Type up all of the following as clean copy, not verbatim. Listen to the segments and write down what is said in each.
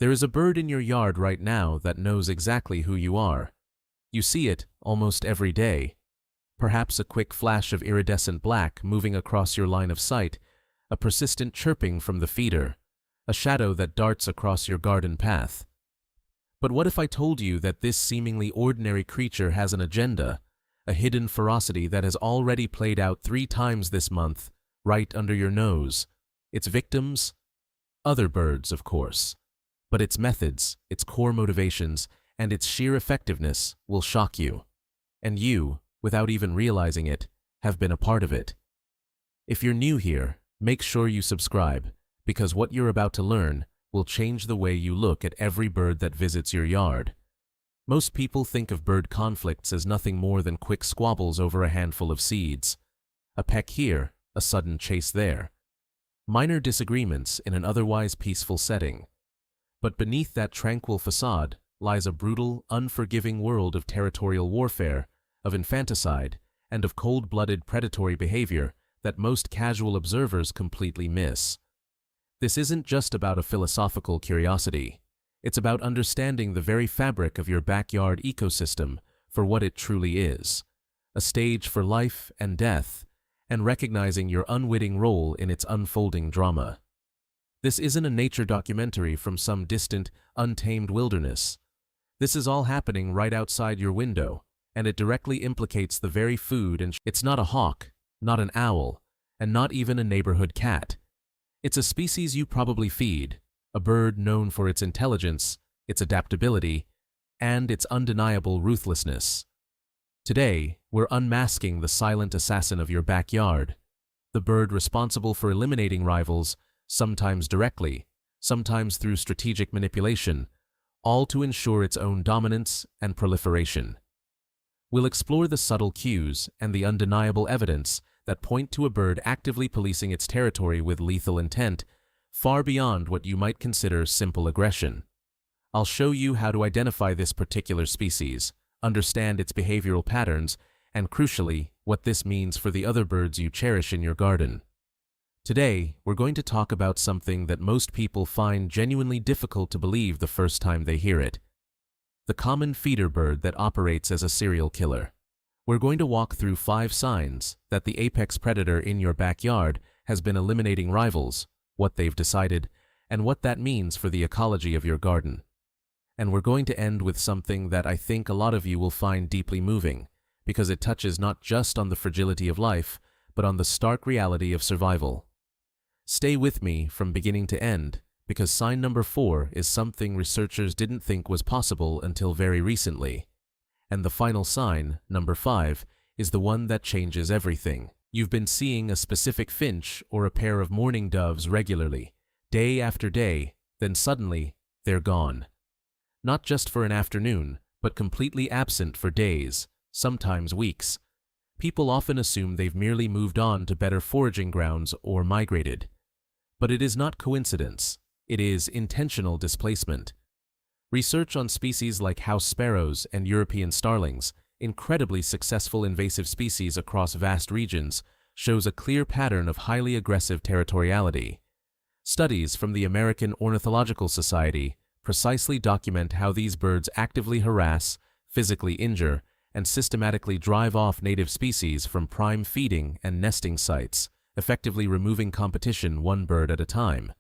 There is a bird in your yard right now that knows exactly who you are. You see it almost every day. Perhaps a quick flash of iridescent black moving across your line of sight, a persistent chirping from the feeder, a shadow that darts across your garden path. But what if I told you that this seemingly ordinary creature has an agenda, a hidden ferocity that has already played out 3 times this month, right under your nose? Its victims? Other birds, of course. But its methods, its core motivations, and its sheer effectiveness will shock you. And you, without even realizing it, have been a part of it. If you're new here, make sure you subscribe, because what you're about to learn will change the way you look at every bird that visits your yard. Most people think of bird conflicts as nothing more than quick squabbles over a handful of seeds. A peck here, a sudden chase there. Minor disagreements in an otherwise peaceful setting. But beneath that tranquil facade lies a brutal, unforgiving world of territorial warfare, of infanticide, and of cold-blooded predatory behavior that most casual observers completely miss. This isn't just about a philosophical curiosity. It's about understanding the very fabric of your backyard ecosystem for what it truly is, a stage for life and death, and recognizing your unwitting role in its unfolding drama. This isn't a nature documentary from some distant, untamed wilderness. This is all happening right outside your window, and it directly implicates the very food and it's not a hawk, not an owl, and not even a neighborhood cat. It's a species you probably feed, a bird known for its intelligence, its adaptability, and its undeniable ruthlessness. Today, we're unmasking the silent assassin of your backyard, the bird responsible for eliminating rivals, sometimes directly, sometimes through strategic manipulation, all to ensure its own dominance and proliferation. We'll explore the subtle cues and the undeniable evidence that point to a bird actively policing its territory with lethal intent, far beyond what you might consider simple aggression. I'll show you how to identify this particular species, understand its behavioral patterns, and crucially, what this means for the other birds you cherish in your garden. Today, we're going to talk about something that most people find genuinely difficult to believe the first time they hear it. The common feeder bird that operates as a serial killer. We're going to walk through 5 signs that the apex predator in your backyard has been eliminating rivals, what they've decided, and what that means for the ecology of your garden. And we're going to end with something that I think a lot of you will find deeply moving, because it touches not just on the fragility of life, but on the stark reality of survival. Stay with me from beginning to end, because sign number 4 is something researchers didn't think was possible until very recently. And the final sign, number 5, is the one that changes everything. You've been seeing a specific finch or a pair of mourning doves regularly, day after day, then suddenly, they're gone. Not just for an afternoon, but completely absent for days, sometimes weeks. People often assume they've merely moved on to better foraging grounds or migrated. But it is not coincidence. It is intentional displacement. Research on species like house sparrows and European starlings, incredibly successful invasive species across vast regions, shows a clear pattern of highly aggressive territoriality. Studies from the American Ornithological Society precisely document how these birds actively harass, physically injure, and systematically drive off native species from prime feeding and nesting sites, effectively removing competition one bird at a time.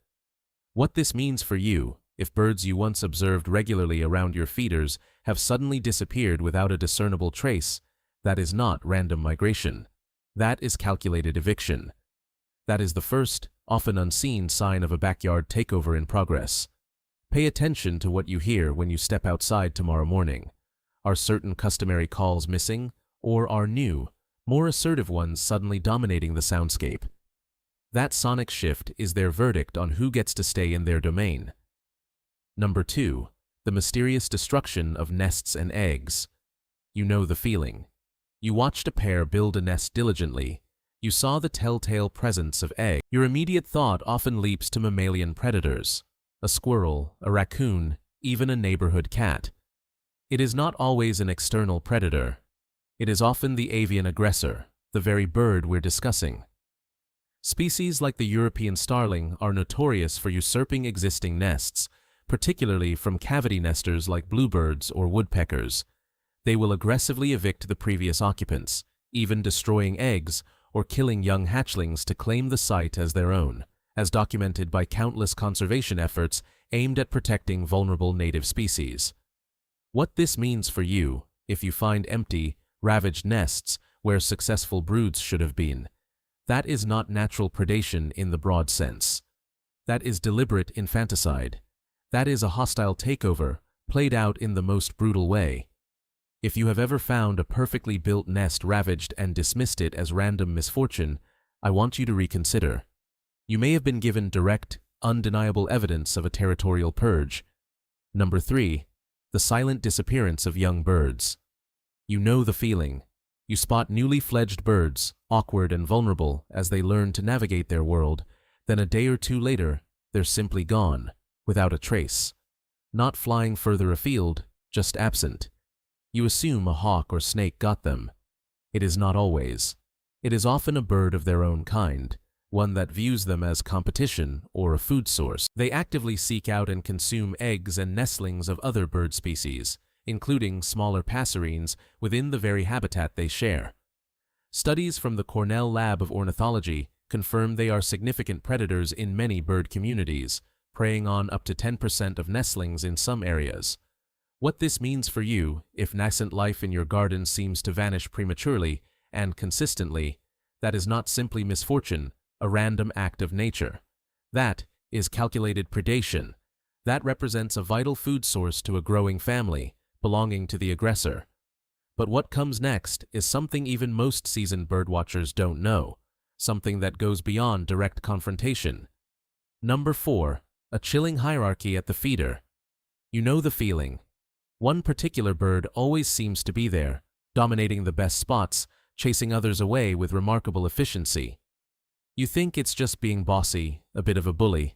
What this means for you, if birds you once observed regularly around your feeders have suddenly disappeared without a discernible trace, that is not random migration. That is calculated eviction. That is the first, often unseen sign of a backyard takeover in progress. Pay attention to what you hear when you step outside tomorrow morning. Are certain customary calls missing, or are new, more assertive ones suddenly dominating the soundscape? That sonic shift is their verdict on who gets to stay in their domain. Number 2, the mysterious destruction of nests and eggs. You know the feeling. You watched a pair build a nest diligently. You saw the telltale presence of eggs. Your immediate thought often leaps to mammalian predators, a squirrel, a raccoon, even a neighborhood cat. It is not always an external predator. It is often the avian aggressor, the very bird we're discussing. Species like the European starling are notorious for usurping existing nests, particularly from cavity nesters like bluebirds or woodpeckers. They will aggressively evict the previous occupants, even destroying eggs or killing young hatchlings to claim the site as their own, as documented by countless conservation efforts aimed at protecting vulnerable native species. What this means for you, if you find empty, ravaged nests where successful broods should have been, that is not natural predation in the broad sense. That is deliberate infanticide. That is a hostile takeover, played out in the most brutal way. If you have ever found a perfectly built nest ravaged and dismissed it as random misfortune, I want you to reconsider. You may have been given direct, undeniable evidence of a territorial purge. Number 3. The silent disappearance of young birds. You know the feeling. You spot newly fledged birds, awkward and vulnerable as they learn to navigate their world, then a day or two later, they're simply gone, without a trace. Not flying further afield, just absent. You assume a hawk or snake got them. It is not always. It is often a bird of their own kind, one that views them as competition or a food source. They actively seek out and consume eggs and nestlings of other bird species, including smaller passerines within the very habitat they share. Studies from the Cornell Lab of Ornithology confirm they are significant predators in many bird communities, preying on up to 10% of nestlings in some areas. What this means for you, if nascent life in your garden seems to vanish prematurely and consistently, that is not simply misfortune, a random act of nature. That is calculated predation. That represents a vital food source to a growing family, belonging to the aggressor. But what comes next is something even most seasoned birdwatchers don't know, something that goes beyond direct confrontation. Number 4. A chilling hierarchy at the feeder. You know the feeling. One particular bird always seems to be there, dominating the best spots, chasing others away with remarkable efficiency. You think it's just being bossy, a bit of a bully.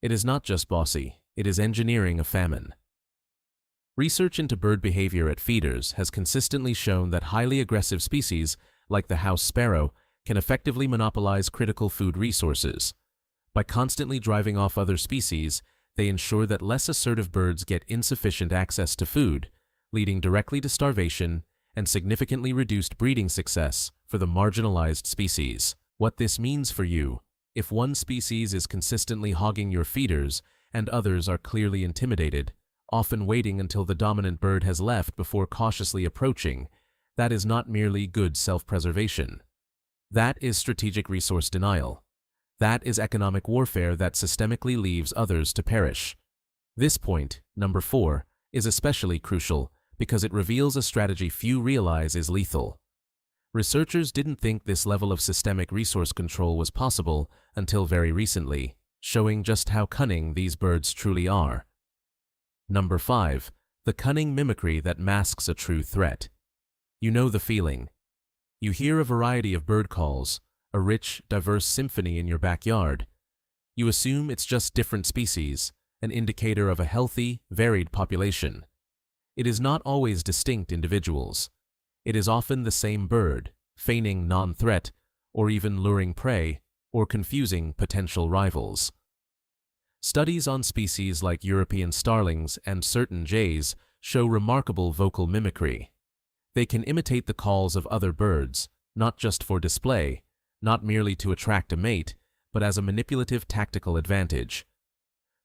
It is not just bossy, it is engineering a famine. Research into bird behavior at feeders has consistently shown that highly aggressive species, like the house sparrow, can effectively monopolize critical food resources. By constantly driving off other species, they ensure that less assertive birds get insufficient access to food, leading directly to starvation and significantly reduced breeding success for the marginalized species. What this means for you, if one species is consistently hogging your feeders and others are clearly intimidated, often waiting until the dominant bird has left before cautiously approaching, that is not merely good self-preservation. That is strategic resource denial. That is economic warfare that systemically leaves others to perish. This point, number 4, is especially crucial because it reveals a strategy few realize is lethal. Researchers didn't think this level of systemic resource control was possible until very recently, showing just how cunning these birds truly are. Number 5. The cunning mimicry that masks a true threat. You know the feeling. You hear a variety of bird calls, a rich, diverse symphony in your backyard. You assume it's just different species, an indicator of a healthy, varied population. It is not always distinct individuals. It is often the same bird, feigning non-threat, or even luring prey, or confusing potential rivals. Studies on species like European starlings and certain jays show remarkable vocal mimicry. They can imitate the calls of other birds, not just for display, not merely to attract a mate, but as a manipulative tactical advantage.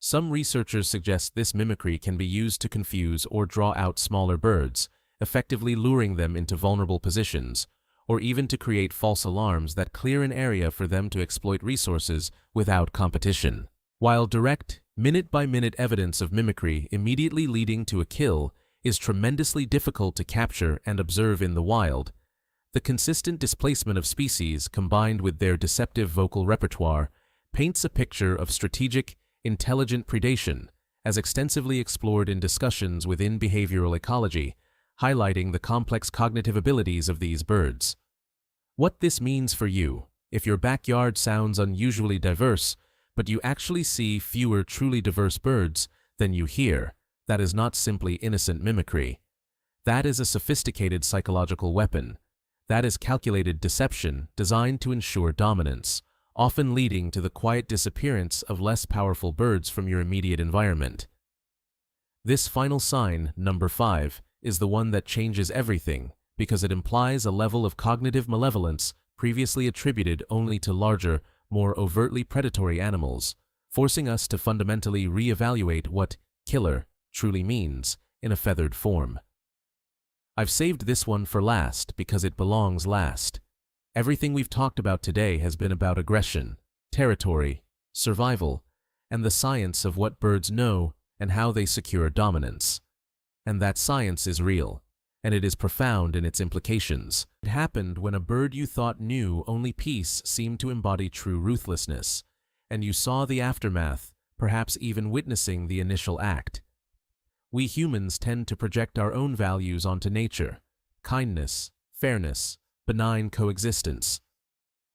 Some researchers suggest this mimicry can be used to confuse or draw out smaller birds, effectively luring them into vulnerable positions, or even to create false alarms that clear an area for them to exploit resources without competition. While direct, minute-by-minute evidence of mimicry immediately leading to a kill is tremendously difficult to capture and observe in the wild, the consistent displacement of species combined with their deceptive vocal repertoire paints a picture of strategic, intelligent predation as extensively explored in discussions within behavioral ecology, highlighting the complex cognitive abilities of these birds. What this means for you, if your backyard sounds unusually diverse, but you actually see fewer truly diverse birds than you hear, that is not simply innocent mimicry. That is a sophisticated psychological weapon. That is calculated deception designed to ensure dominance, often leading to the quiet disappearance of less powerful birds from your immediate environment. This final sign, number 5, is the one that changes everything because it implies a level of cognitive malevolence previously attributed only to larger, more overtly predatory animals, forcing us to fundamentally reevaluate what killer truly means in a feathered form. I've saved this one for last because it belongs last. Everything we've talked about today has been about aggression, territory, survival, and the science of what birds know and how they secure dominance. And that science is real, and it is profound in its implications. It happened when a bird you thought knew only peace seemed to embody true ruthlessness, and you saw the aftermath, perhaps even witnessing the initial act. We humans tend to project our own values onto nature: kindness, fairness, benign coexistence.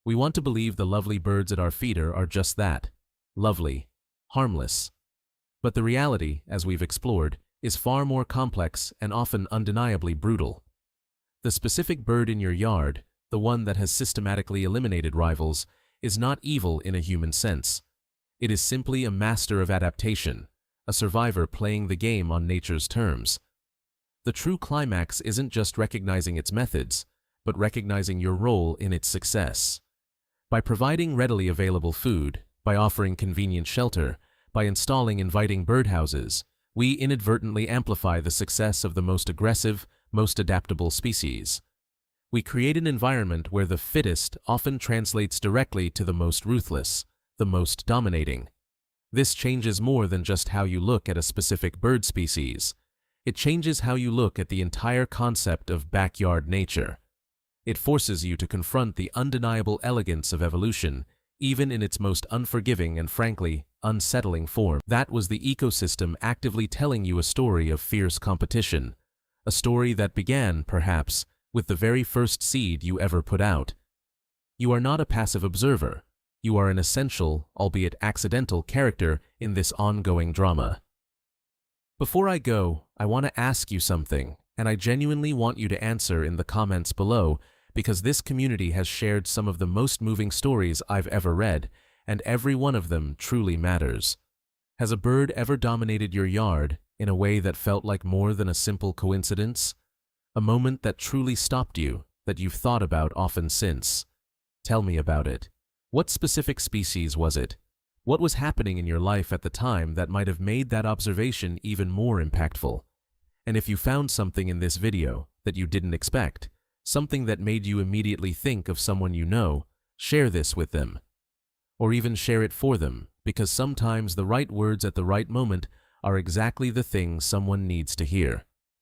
We want to believe the lovely birds at our feeder are just that, lovely, harmless. But the reality, as we've explored, is far more complex and often undeniably brutal. The specific bird in your yard, the one that has systematically eliminated rivals, is not evil in a human sense. It is simply a master of adaptation, a survivor playing the game on nature's terms. The true climax isn't just recognizing its methods, but recognizing your role in its success. By providing readily available food, by offering convenient shelter, by installing inviting birdhouses, we inadvertently amplify the success of the most aggressive, most adaptable species. We create an environment where the fittest often translates directly to the most ruthless, the most dominating. This changes more than just how you look at a specific bird species. It changes how you look at the entire concept of backyard nature. It forces you to confront the undeniable elegance of evolution, even in its most unforgiving and frankly, unsettling form. That was the ecosystem actively telling you a story of fierce competition, a story that began, perhaps, with the very first seed you ever put out. You are not a passive observer. You are an essential, albeit accidental, character in this ongoing drama. Before I go, I want to ask you something, and I genuinely want you to answer in the comments below, because this community has shared some of the most moving stories I've ever read, and every one of them truly matters. Has a bird ever dominated your yard in a way that felt like more than a simple coincidence? A moment that truly stopped you, that you've thought about often since? Tell me about it. What specific species was it? What was happening in your life at the time that might have made that observation even more impactful? And if you found something in this video that you didn't expect, something that made you immediately think of someone you know, share this with them. Or even share it for them, because sometimes the right words at the right moment are exactly the thing someone needs to hear.